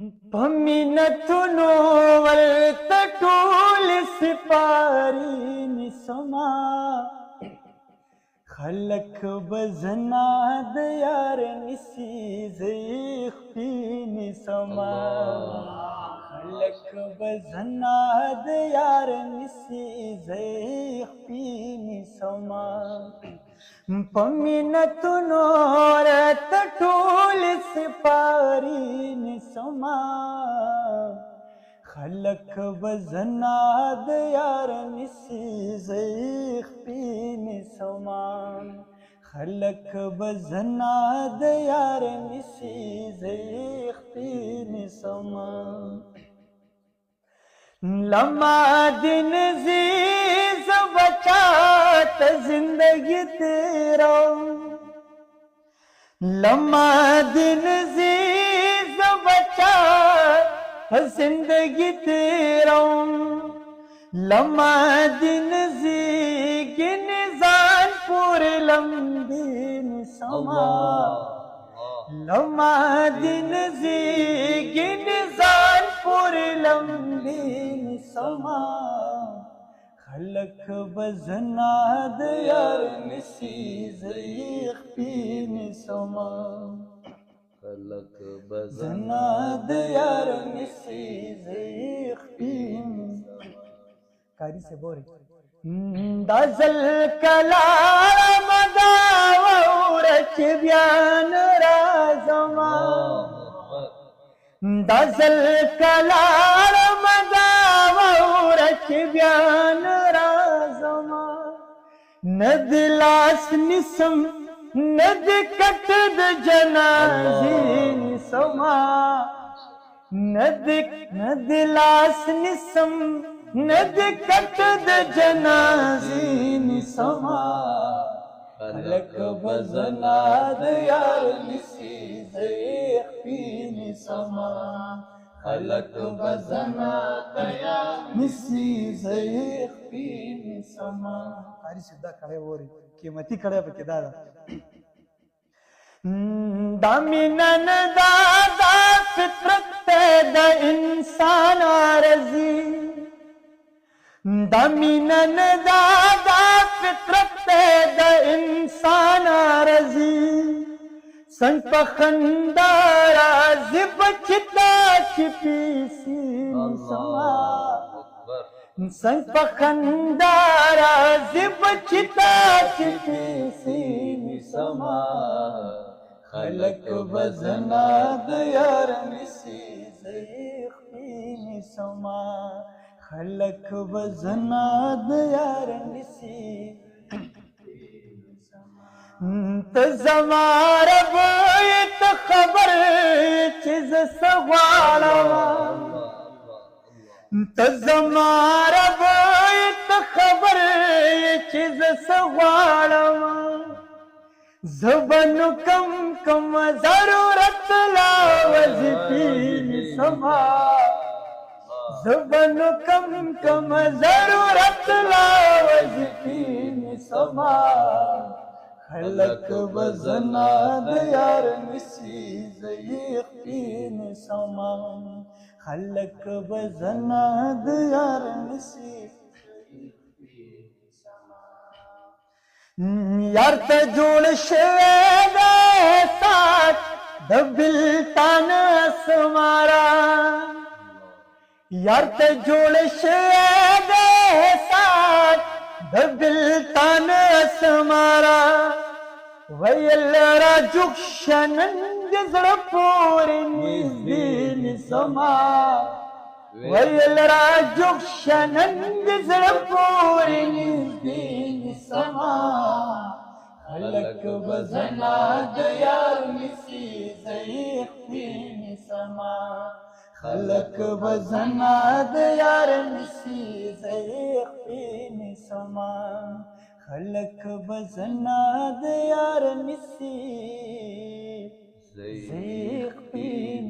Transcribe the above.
पमिनतुनो वल्तटूल सिपारी निसमा खलक बजना दयार निसी ज़ैख पीनी समा खलक बजना दयार निसी ज़ैख पीनी समा पमिनतुनो वल्तटूल सिपारी निसमा खलक बजना दयार निसी ज़ैख पीनी समा खलक बजना दयार निसी ज़ैख पीनी समा लम्हा दिन जीज़ बचात जिंदगी तेरा लम्हा दिन जीज़ बचात जिंदगी तेरा लम्हा दिन जी निजान पूरे लंबी समा लम्हा दिन जी निजान पूरे लंबी समा खलक बजना दयार निसी ज़ैख पीनी समा खलक बजना दयार निसी ज़ैख पीनी कारी से बोरे दजल कलाम दावरच बयान राज़मा दजल कलाम दावरच बयान राज़मा नदिलास निसम नद कटद जनाज़ी निसमा नदिलास निसम नद कटद जनाज़ी निसमा खलक बजना दयार निसी ज़ैख पीनी समा खलक बजना दयार निसी ज़ैख पीनी समा कारी सिद्धा खड़े हो रही कीमती खड़े बके दादा दामिनन दादा फितरत द इंसान आरज़ी दामिनन दादा फितरत द इंसान आरज़ी संग पखंदारा जिब चिता चिपीसी समा संग पखंदारा जिब चिता चिपीसी समा खलक बजना दयार निसी ज़ैख पीनी समा खलक बजना दयार निसी तज़मार बोयत खबर चीज़ सवाला तज़मार बोयत खबर चीज़ सवाला ज़बन कम कम ज़रूरत लावज़ पीनी समा ज़बन कम कम ज़रूरत लावज़ पीनी समा खलक बजना दयार निसी ज़ैख पीनी समा खलक बजना दयार निसी यार ते जोड़ शेद साथ दबिल तान समारा यार ते जोड़ शेद साथ दबिल तान समारा वयलरा जुक्षनन जड़ पूरी निज़ीन समा वयलरा जुक्षनन जड़ पूरी निज़ीन समा खलक बजना दयार निसी ज़ैख पीनी समा खलक बजना दयार निसी ज़ैख पीनी समा खलक बजना दयार निसी ज़ैख पीनी